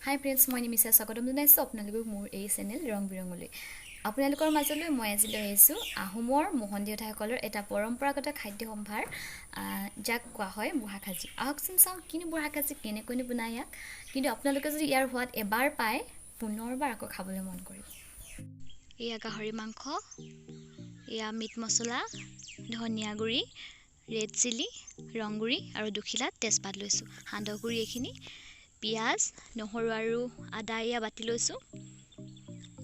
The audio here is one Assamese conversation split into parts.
হাই ফ্ৰেণ্ডছ, মই নিমিষা স্বাগতম জনাইছোঁ আপোনালোকক মোৰ এই চেনেল ৰং বিৰঙলৈ। আপোনালোকৰ মাজলৈ মই আজি লৈ আহিছোঁ আহোমৰ মোহন দেউতাসকলৰ এটা পৰম্পৰাগত খাদ্য সম্ভাৰ, যাক কোৱা হয় বুঢ়া খাজি। আহকচোন চাওঁ কিনো বুঢ়া খাজি, কেনেকৈনো বনায় ইয়াক। কিন্তু আপোনালোকে যদি ইয়াৰ সোৱাদ এবাৰ পায়, পুনৰবাৰ আকৌ খাবলৈ মন কৰিব। এয়া গাহৰি মাংস, এয়া মিট মছলা, ধনিয়া গুড়ি, ৰেড চিলি, ৰং গুড়ি আৰু দুখিলা তেজপাত লৈছোঁ। সান্দহ গুড়ি এইখিনি, পিঁয়াজ, নহৰু আৰু আদা এয়া বাটি লৈছোঁ,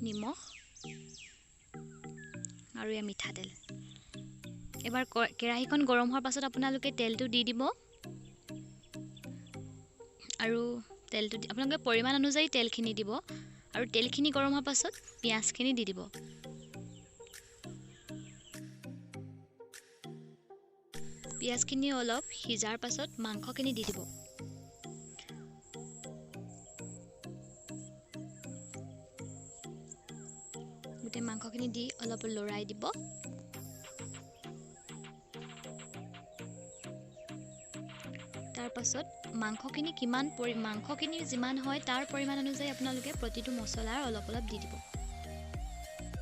নিমখ আৰু এয়া মিঠাতেল। এবাৰ কেৰাহীখন গৰম হোৱাৰ পাছত আপোনালোকে তেলটো দি দিব আৰু তেলটো আপোনালোকে পৰিমাণ অনুযায়ী তেলখিনি দিব আৰু তেলখিনি গৰম হোৱাৰ পাছত পিঁয়াজখিনি দি দিব। পিঁয়াজখিনি অলপ সিজাৰ পাছত মাংসখিনি দি দিব। গোটেই মাংসখিনি দি অলপ লৰাই দিব। তাৰ পাছত মাংসখিনি যিমান হয় তাৰ পৰিমাণ অনুযায়ী আপোনালোকে প্ৰতিটো মছলাৰ অলপ অলপ দি দিব।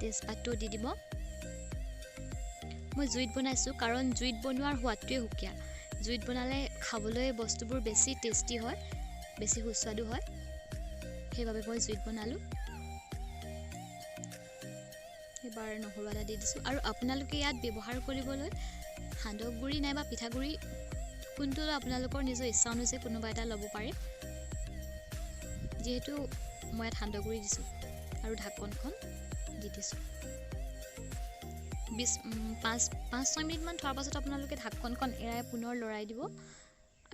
তেজপাতটো দি দিব। মই জুইত বনাইছোঁ কাৰণ জুইত বনোৱাৰ সোৱাদটোৱে সুকীয়া। জুইত বনালে খাবলৈ বস্তুবোৰ বেছি টেষ্টি হয়, বেছি সুস্বাদু হয়, সেইবাবে মই জুইত বনালোঁ। এবাৰ নহৰু আদা দি দিছোঁ আৰু আপোনালোকে ইয়াত ব্যৱহাৰ কৰিবলৈ সান্দহ গুড়ি নাইবা পিঠাগুড়ি কোনটো আপোনালোকৰ নিজৰ ইচ্ছা অনুযায়ী কোনোবা এটা ল'ব পাৰে। যিহেতু মই ইয়াত সান্দহ গুড়ি দিছোঁ আৰু ঢাকনখন দি দিছোঁ। 5-6 মিনিটমান থোৱাৰ পাছত আপোনালোকে ঢাকনখন এৰাই পুনৰ লৰাই দিব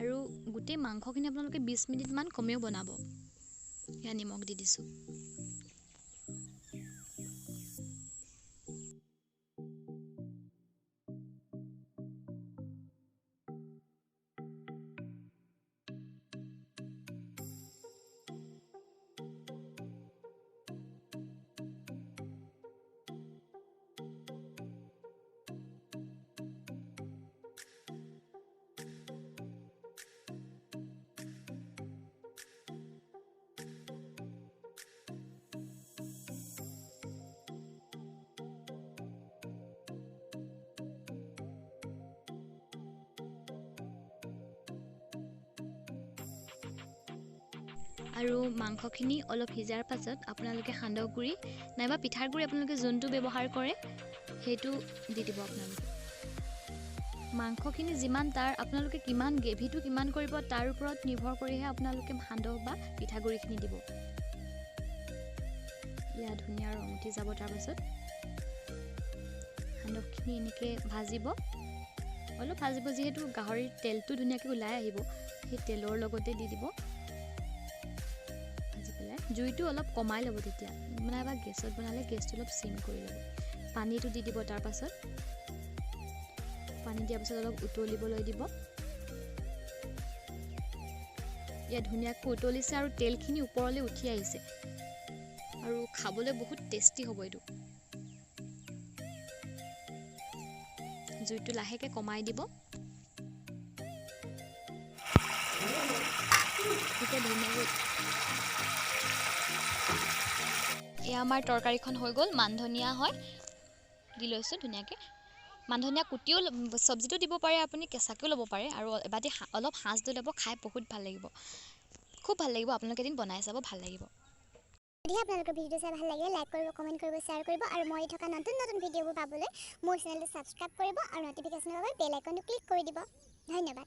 আৰু গোটেই মাংসখিনি আপোনালোকে 20 মিনিটমান কমেও বনাব। এয়া নিমখ দি দিছোঁ। আৰু মাংসখিনি অলপ সিজাৰ পাছত আপোনালোকে সান্দহ গুড়ি নাইবা পিঠাৰ গুড়ি আপোনালোকে যোনটো ব্যৱহাৰ কৰে সেইটো দি দিব। আপোনালোকে মাংসখিনি যিমান আপোনালোকে কিমান গ্ৰেভিটো কিমান কৰিব তাৰ ওপৰত নিৰ্ভৰ কৰিহে আপোনালোকে সান্দহ বা পিঠাগুড়িখিনি দিব। এয়া ধুনীয়া ৰং উঠি যাব। তাৰ পাছত সান্দহখিনি এনেকৈ ভাজিব, অলপ ভাজিব, যিহেতু গাহৰিৰ তেলটো ধুনীয়াকৈ ওলাই আহিব, সেই তেলৰ লগতে দি দিব। জুইটো অলপ কমাই ল'ব, তেতিয়া নাইবা গেছত বনালে গেছটো অলপ চিম কৰি ল'ব। পানীটো দি দিব। তাৰ পাছত পানী দিয়াৰ পাছত অলপ উতলিবলৈ দিব। ইয়াত ধুনীয়াকৈ উতলিছে আৰু তেলখিনি ওপৰলৈ উঠি আহিছে আৰু খাবলৈ বহুত টেষ্টি হ'ব এইটো। জুইটো লাহেকৈ কমাই দিব। এতিয়া ধুনীয়াকৈ এয়া আমাৰ তৰকাৰীখন হৈ গ'ল। মানধনিয়া হয় দি লৈছোঁ ধুনীয়াকৈ। মানধনিয়া কুটিও চব্জিটো দিব পাৰে, আপুনি কেঁচাকৈও ল'ব পাৰে আৰু এবাটি অলপ সাঁজ দি ল'ব। খাই বহুত ভাল লাগিব, খুব ভাল লাগিব। আপোনালোকে এদিন বনাই চাব, ভাল লাগিব। যদি আপোনালোকৰ ভিডিঅ' চাই ভাল লাগে, লাইক কৰিব, কমেণ্ট কৰিব, শ্বেয়াৰ কৰিব আৰু মই থকা নতুন নতুন ভিডিঅ'বোৰ পাবলৈ মোৰ চেনেলটো ছাবস্ক্ৰাইব কৰিব আৰু ন'টিফিকেশ্যনৰ বাবে বেল আইকনটো ক্লিক কৰি দিব। ধন্যবাদ।